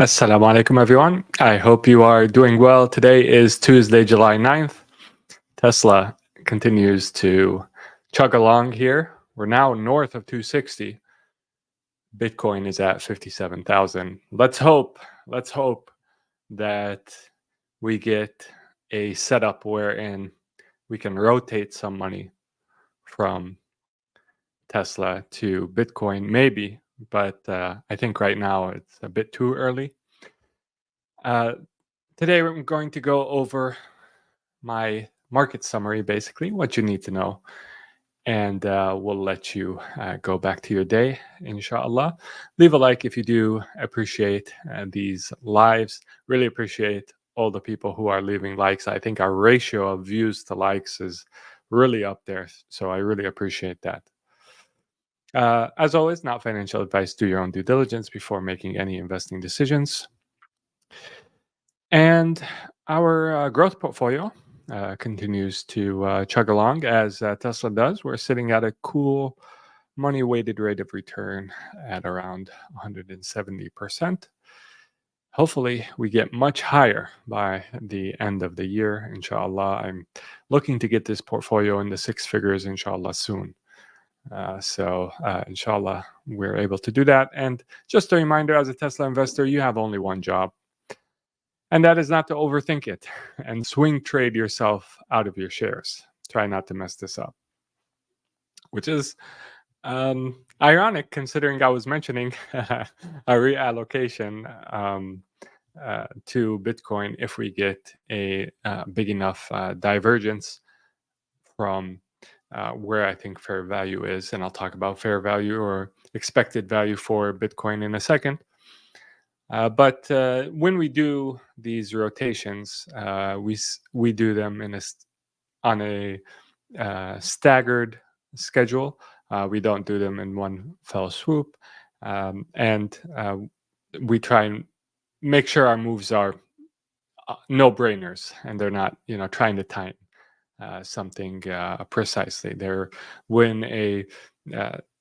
Assalamu alaikum, everyone. I hope you are doing well. Today is Tuesday, July 9th. Tesla continues to chug along here. We're now north of 260. Bitcoin is at 57,000. Let's hope that we get a setup wherein we can rotate some money from Tesla to Bitcoin, maybe, but I think right now it's a bit too early. Today, I'm going to go over my market summary, basically, what you need to know. And we'll let you go back to your day, inshallah. Leave a like if you do appreciate these lives. Really appreciate all the people who are leaving likes. I think our ratio of views to likes is really up there. So I really appreciate that. As always, not financial advice. Do your own due diligence before making any investing decisions. And our growth portfolio continues to chug along as Tesla does. We're sitting at a cool money-weighted rate of return at around 170%. Hopefully, we get much higher by the end of the year, inshallah. I'm looking to get this portfolio in the six figures, inshallah, soon. Inshallah, we're able to do that. And just a reminder, as a Tesla investor, you have only one job. And that is not to overthink it and swing trade yourself out of your shares. Try not to mess this up. Which is ironic considering I was mentioning a reallocation to Bitcoin if we get a big enough divergence from where I think fair value is. And I'll talk about fair value or expected value for Bitcoin in a second. But when we do these rotations, we do them on a staggered schedule. We don't do them in one fell swoop, and we try and make sure our moves are no-brainers and they're not, trying to time something precisely. They're when a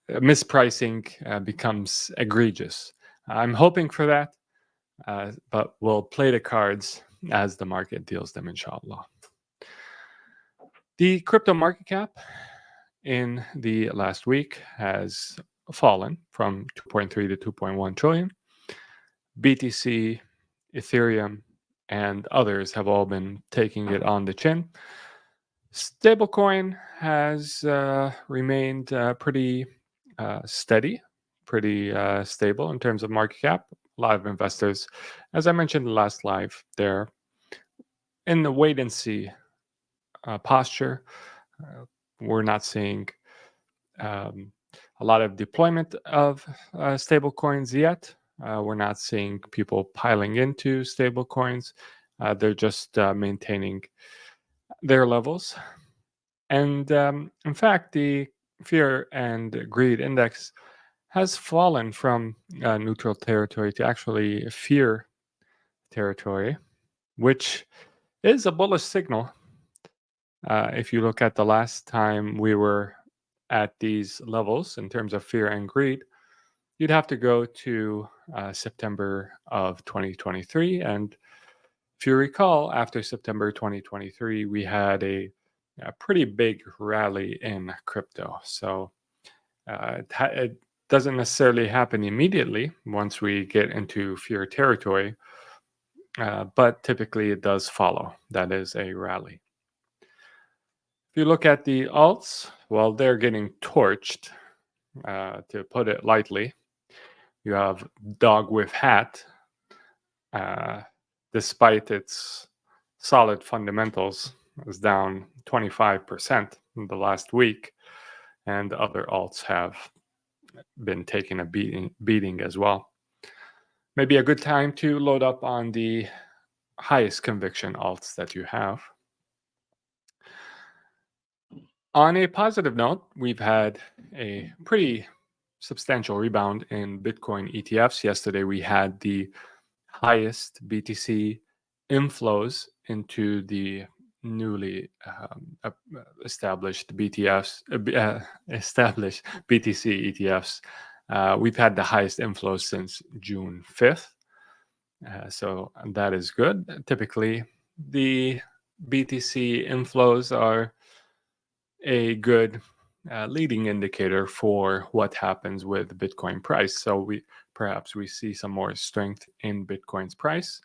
mispricing becomes egregious. I'm hoping for that. But we'll play the cards as the market deals them, inshallah. The crypto market cap in the last week has fallen from 2.3 to 2.1 trillion. BTC, Ethereum, and others have all been taking it on the chin. Stablecoin has remained pretty steady, pretty stable in terms of market cap. A lot of investors, as I mentioned in the last live, they're in the wait and see posture. We're not seeing a lot of deployment of stable coins yet. We're not seeing people piling into stable coins. They're just maintaining their levels. And in fact, the fear and greed index has fallen from neutral territory to actually fear territory, which is a bullish signal. If you look at the last time we were at these levels in terms of fear and greed, you'd have to go to September of 2023. And if you recall, after September 2023, we had a pretty big rally in crypto. So it doesn't necessarily happen immediately once we get into fear territory, but typically it does follow. That is a rally. If you look at the alts, well, they're getting torched, to put it lightly. You have dog with hat, despite its solid fundamentals, is down 25% in the last week, and other alts have been taking a beating as well. Maybe a good time to load up on the highest conviction alts that you have. On a positive note, we've had a pretty substantial rebound in Bitcoin ETFs. Yesterday, we had the highest BTC inflows into the newly established established BTC ETFs. We've had the highest inflows since June 5th. So that is good. Typically, the BTC inflows are a good leading indicator for what happens with the Bitcoin price. So we see some more strength in Bitcoin's price.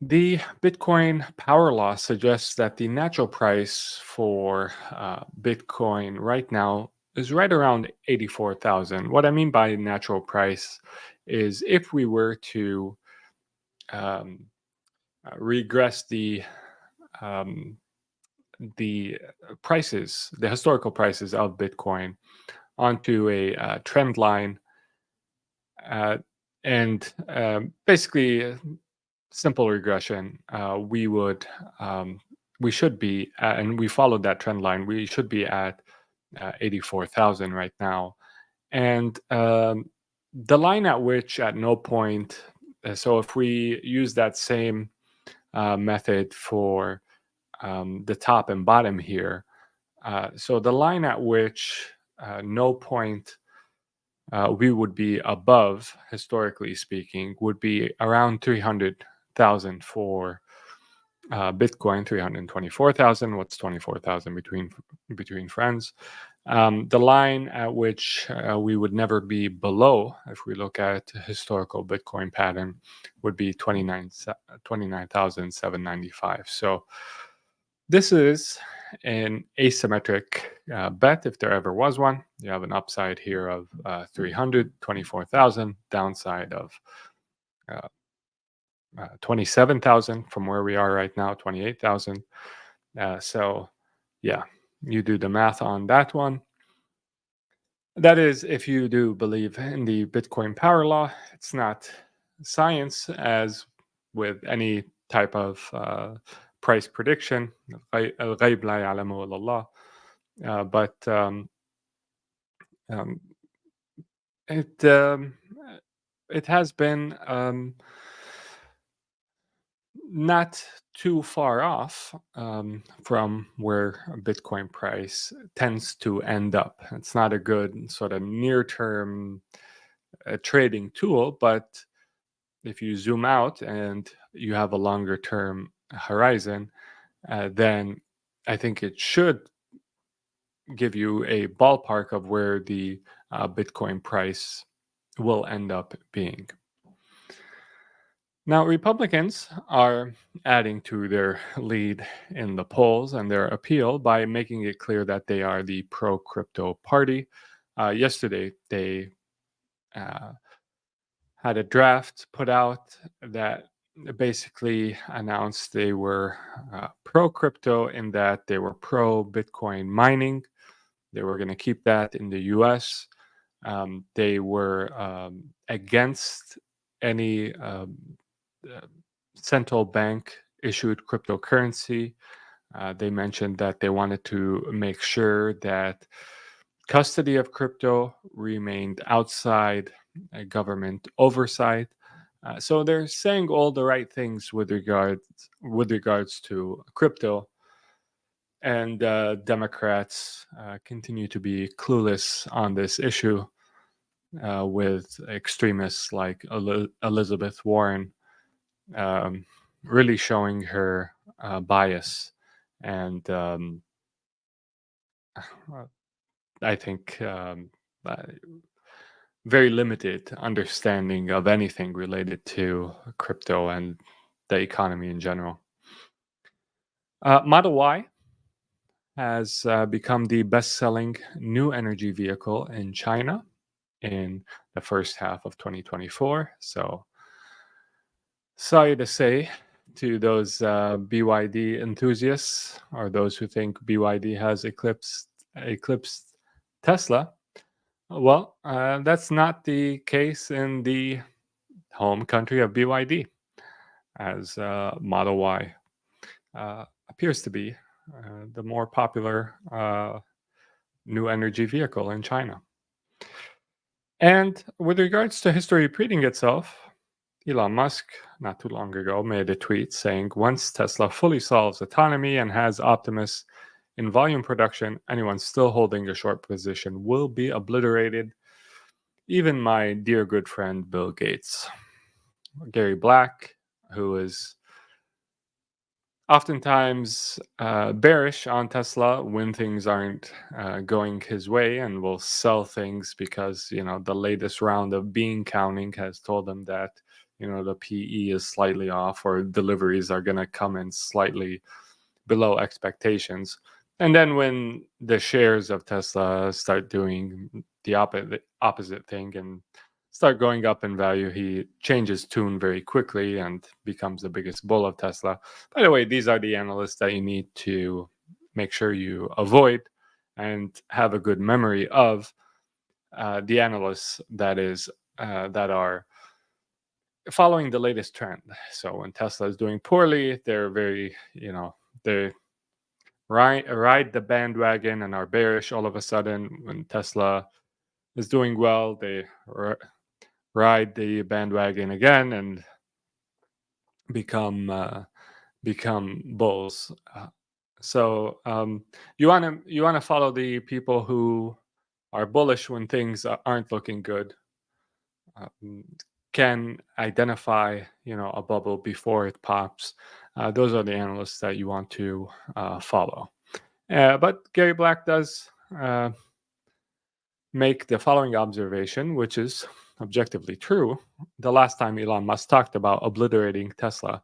The Bitcoin power law suggests that the natural price for Bitcoin right now is right around 84,000. What I mean by natural price is if we were to um, regress um, the prices, the historical prices of Bitcoin onto a trend line, uh, and basically simple regression, we should be, and we followed that trend line. We should be at 84,000 right now, and the line at which at no point. So if we use that same method for the top and bottom here, so the line at which no point we would be above, historically speaking, would be around 300,000 for Bitcoin, 324,000. What's 24,000 between friends? The line at which we would never be below, if we look at historical Bitcoin pattern, would be 29,795. So this is an asymmetric bet, if there ever was one. You have an upside here of 324,000, downside of uh, 27,000 from where we are right now, 28,000. So, yeah, you do the math on that one. That is, if you do believe in the Bitcoin power law. It's not science, as with any type of price prediction. الغيب لا يعلمه إلا الله. But um, it it has been not too far off from where a Bitcoin price tends to end up. It's not a good sort of near-term trading tool, but if you zoom out and you have a longer-term horizon, then I think it should give you a ballpark of where the Bitcoin price will end up being. Now, Republicans are adding to their lead in the polls and their appeal by making it clear that they are the pro crypto party. Yesterday, they uh, had a draft put out that basically announced they were pro crypto in that they were pro Bitcoin mining. They were going to keep that in the US. They were against any uh, central bank issued cryptocurrency. They mentioned that they wanted to make sure that custody of crypto remained outside government oversight. So they're saying all the right things with regards to crypto, and Democrats continue to be clueless on this issue, with extremists like Elizabeth Warren really showing her bias and I think very limited understanding of anything related to crypto and the economy in general. Model Y has become the best selling new energy vehicle in China in the first half of 2024. So, sorry to say to those BYD enthusiasts or those who think BYD has eclipsed Tesla. Well, that's not the case in the home country of BYD, as Model Y appears to be the more popular new energy vehicle in China. And with regards to history repeating itself, Elon Musk, not too long ago, made a tweet saying, once Tesla fully solves autonomy and has Optimus in volume production, anyone still holding a short position will be obliterated, even my dear good friend Bill Gates. Gary Black, who is oftentimes bearish on Tesla when things aren't going his way, and will sell things because the latest round of bean counting has told him that the PE is slightly off, or deliveries are going to come in slightly below expectations. And then when the shares of Tesla start doing the opposite thing and start going up in value, he changes tune very quickly and becomes the biggest bull of Tesla. By the way, these are the analysts that you need to make sure you avoid and have a good memory of. The analysts that are following the latest trend. So when Tesla is doing poorly, they're very, they ride the bandwagon and are bearish all of a sudden. When Tesla is doing well, they ride the bandwagon again and become bulls. So you wanna follow the people who are bullish when things aren't looking good. Um, can identify a bubble before it pops. Those are the analysts that you want to follow. But Gary Black does make the following observation, which is objectively true. The last time Elon Musk talked about obliterating Tesla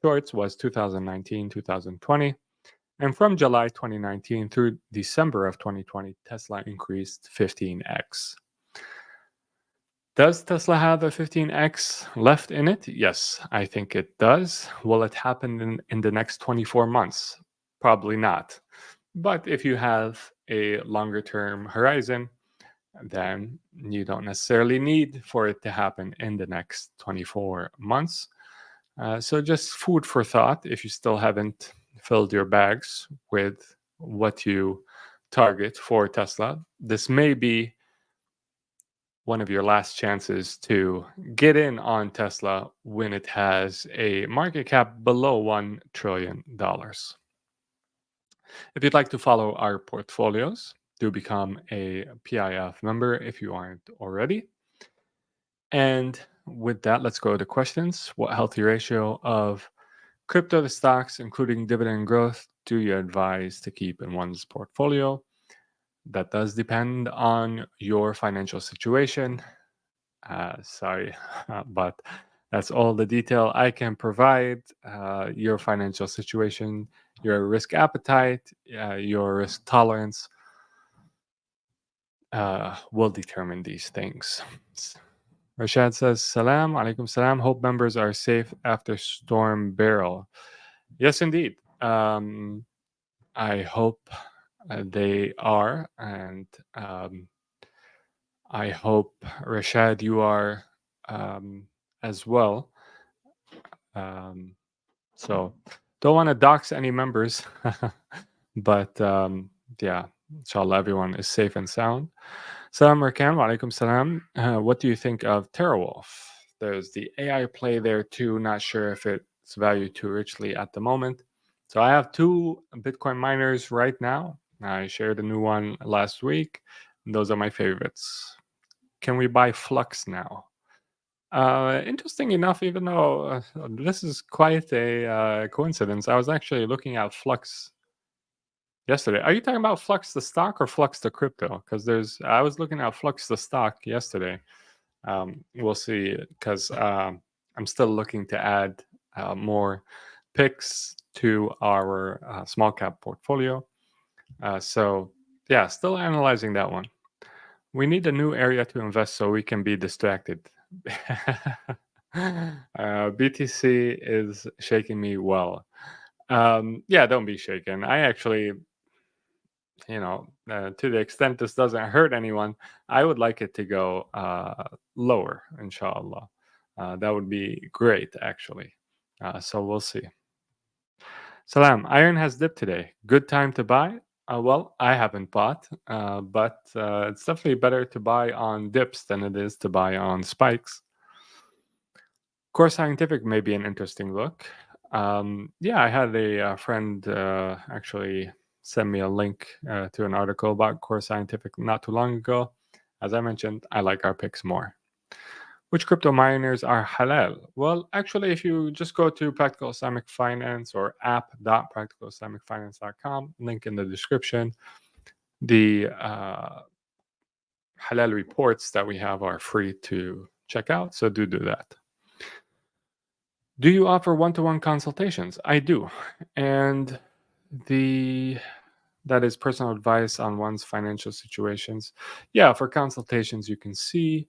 shorts was 2019, 2020. And from July 2019 through December of 2020, Tesla increased 15x. Does Tesla have a 15x left in it? Yes, I think it does. Will it happen in the next 24 months? Probably not. But if you have a longer term horizon, then you don't necessarily need for it to happen in the next 24 months. So just food for thought if you still haven't filled your bags with what you target for Tesla. This may be one of your last chances to get in on Tesla when it has a market cap below $1 trillion. If you'd like to follow our portfolios, do become a PIF member if you aren't already. And with that, let's go to questions. What healthy ratio of crypto to stocks, including dividend growth, do you advise to keep in one's portfolio? That does depend on your financial situation. Sorry, but that's all the detail I can provide. Your financial situation, your risk appetite, your risk tolerance will determine these things. Rashad says, Salam, alaikum salam. Hope members are safe after Storm Barrel. Yes, indeed. I hope they are. And I hope, Rashad, you are as well. So don't want to dox any members, but yeah, inshallah, everyone is safe and sound. Salam Rakan, wa alaikum salam. What do you think of TerraWolf? There's the AI play there too. Not sure if it's valued too richly at the moment. So I have 2 Bitcoin miners right now. I shared a new one last week. Those are my favorites. Can we buy Flux now? Interesting enough, even though this is quite a coincidence, I was actually looking at Flux yesterday. Are you talking about Flux the stock or Flux the crypto? Because I was looking at Flux the stock yesterday. We'll see, because I'm still looking to add more picks to our small cap portfolio. So yeah, still analyzing that one. We need a new area to invest so we can be distracted. BTC is shaking me well. Yeah, don't be shaken. I actually, to the extent this doesn't hurt anyone, I would like it to go lower, inshallah. That would be great, actually. So we'll see. Salam, iron has dipped today. Good time to buy? Well, I haven't bought, but it's definitely better to buy on dips than it is to buy on spikes. Core Scientific may be an interesting look. Yeah, I had a friend actually send me a link to an article about Core Scientific not too long ago. As I mentioned, I like our picks more. Which crypto miners are halal? Well, actually, if you just go to Practical Islamic Finance or app.practicalislamicfinance.com, link in the description, the halal reports that we have are free to check out. So do that. Do you offer one-to-one consultations? I do. And that is personal advice on one's financial situations. Yeah, for consultations, you can see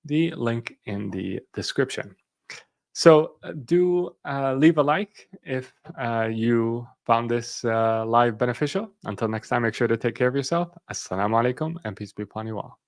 the link in the description. So do leave a like if you found this live beneficial. Until next time, make sure to take care of yourself. Assalamu alaikum and peace be upon you all.